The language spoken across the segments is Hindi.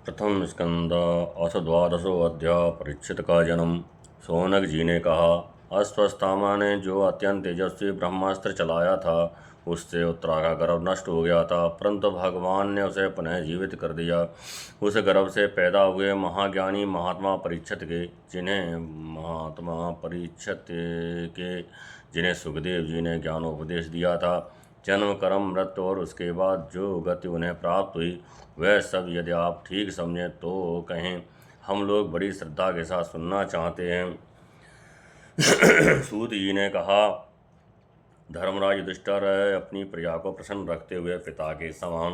प्रथम स्कंद अथ द्वादशो अध्याय। परीक्षित का जन्म। शौनक जी ने कहा, अश्वत्थामा ने जो अत्यंत तेजस्वी ब्रह्मास्त्र चलाया था उससे उत्तरा का गर्भ नष्ट हो गया था, परंतु भगवान ने उसे पुनः जीवित कर दिया। उस गर्भ से पैदा हुए महाज्ञानी महात्मा परीक्षित के जिन्हें सुखदेव जी ने ज्ञानोपदेश दिया था, जन्म कर्म मृत्यु और उसके बाद जो गति उन्हें प्राप्त हुई वह सब यदि आप ठीक समझें तो कहें। हम लोग बड़ी श्रद्धा के साथ सुनना चाहते हैं। सूत जी ने कहा, धर्मराज युधिष्ठिर अपनी प्रजा को प्रसन्न रखते हुए पिता के समान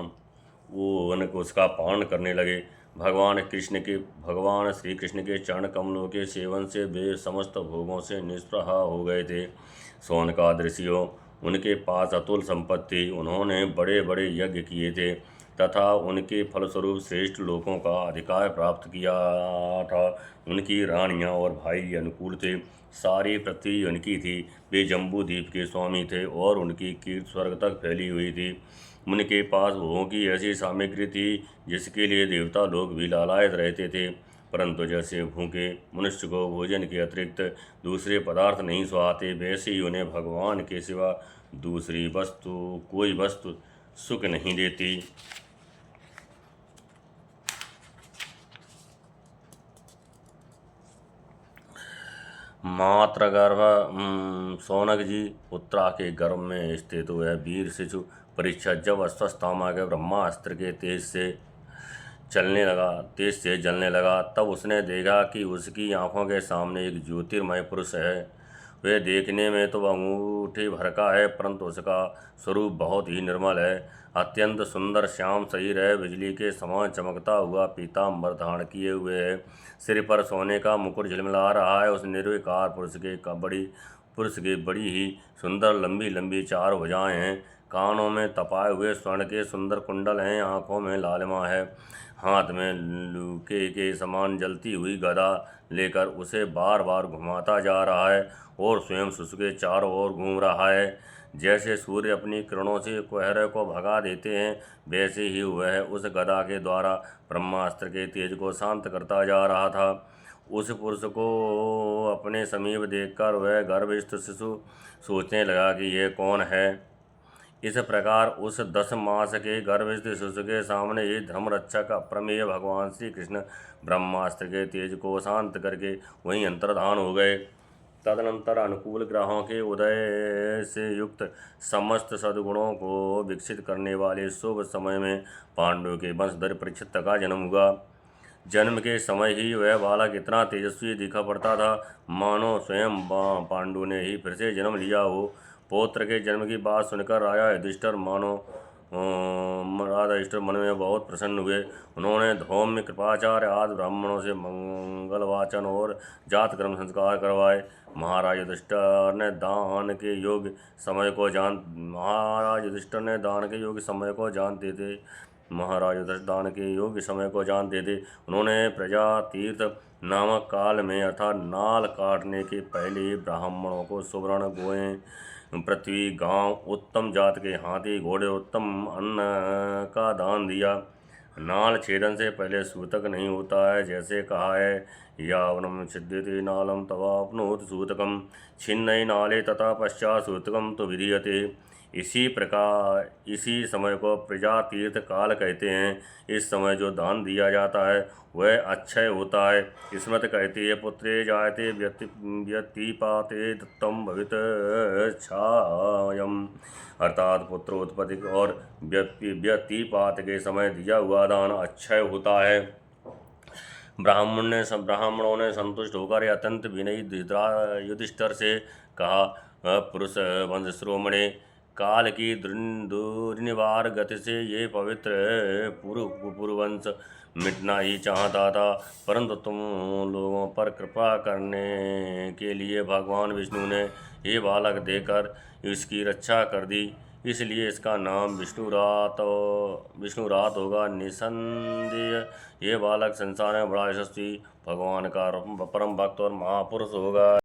उसका पालन करने लगे। भगवान श्री कृष्ण के चरण कमलों के सेवन से वे समस्त भोगों से निष्प्रह हो गए थे। शौनकादि ऋषियों, उनके पास अतुल संपत्ति, उन्होंने बड़े बड़े यज्ञ किए थे तथा उनके फलस्वरूप श्रेष्ठ लोकों का अधिकार प्राप्त किया था। उनकी रानियां और भाई अनुकूल थे, सारी पृथ्वी उनकी थी। वे जम्बू द्वीप के स्वामी थे और उनकी कीर्ति स्वर्ग तक फैली हुई थी। उनके पास भोगों की ऐसी सामग्री थी जिसके लिए देवता लोग भी लालायित रहते थे, परंतु जैसे भूखे मनुष्य को भोजन के अतिरिक्त दूसरे पदार्थ नहीं सुहाते, वैसे ही उन्हें भगवान के सिवा दूसरी कोई वस्तु सुख नहीं देती। मात्र गर्भ। शौनक जी, उत्तरा के गर्भ में स्थित हुए वीर शिशु परीक्षित जब अश्वत्थामा के ब्रह्मास्त्र के तेज से जलने लगा तब उसने देखा कि उसकी आंखों के सामने एक ज्योतिर्मय पुरुष है। वह देखने में तो अंगूठी भर का है, परंतु उसका स्वरूप बहुत ही निर्मल है। अत्यंत सुंदर श्याम शरीर है, बिजली के समान चमकता हुआ पीताम्बर धारण किए हुए है, सिर पर सोने का मुकुट झिलमिला रहा है। उस निर्विकार पुरुष के बड़ी ही सुंदर लंबी लंबी चार भुजाएं हैं, कानों में तपाए हुए स्वर्ण के सुंदर कुंडल हैं, आँखों में लालिमा है। हाथ में लूके के समान जलती हुई गदा लेकर उसे बार बार घुमाता जा रहा है और स्वयं शिशु के चारों ओर घूम रहा है। जैसे सूर्य अपनी किरणों से कोहरे को भगा देते हैं, वैसे ही वह उस गदा के द्वारा ब्रह्मास्त्र के तेज को शांत करता जा रहा था। उस पुरुष को अपने समीप देखकर वह गर्भस्थ शिशु सोचने लगा कि यह कौन है। इस प्रकार उस 10 मास के गर्भस्थ शिशु के सामने ही धर्मरक्षक अप्रमेय भगवान श्री कृष्ण ब्रह्मास्त्र के तेज को शांत करके वहीं अंतर्धान हो गए। तदनंतर अनुकूल ग्रहों के उदय से युक्त समस्त सद्गुणों को विकसित करने वाले शुभ समय में पांडु के वंशधर परीक्षित का जन्म हुआ। जन्म के समय ही वह बालक इतना तेजस्वी दिखा पड़ता था मानो स्वयं पांडु ने ही फिर से जन्म लिया हो। पौत्र के जन्म की बात सुनकर राजा युधिष्ठिर मन में बहुत प्रसन्न हुए। उन्होंने धौम्य, कृपाचार्य आदि ब्राह्मणों से मंगल वाचन और जात कर्म संस्कार करवाए। महाराज युधिष्ठिर ने दान के योग्य समय को जानते थे। उन्होंने प्रजा तीर्थ नामक काल में अर्थात नाल काटने के पहले ब्राह्मणों को सुवर्ण गोएं, पृथ्वी, गांव, उत्तम जात के हाथी घोड़े, उत्तम अन्न का दान दिया। नाल छेदन से पहले सूतक नहीं होता है, जैसे कहा है, यावनम छिद्यते नालम तवाप्नोति सूतकम छिन्नै नाले तथा पश्चात सूतकम तो विधीयते। इसी समय को प्रजा तीर्थ काल कहते हैं। इस समय जो दान दिया जाता है वह अक्षय होता है। स्मृति कहती है, पुत्रे जायते व्यतिपाते दत्तम भवित छायम, अर्थात पुत्र उत्पत्ति और व्यतिपात के समय दिया हुआ दान अक्षय होता है। ब्राह्मणों ने संतुष्ट होकर अत्यंत विनयी युधिष्ठिर से कहा, पुरुष वंश शिरोमणे, काल की दुर्निवार गति से ये पवित्र पुरुवंश मिटना ही चाहता था, परंतु तुम लोगों पर कृपा करने के लिए भगवान विष्णु ने ये बालक देकर इसकी रक्षा कर दी, इसलिए इसका नाम विष्णुरात होगा। निसंदेह ये बालक संसार में बड़ा यशस्वी भगवान का परम भक्त और महापुरुष होगा।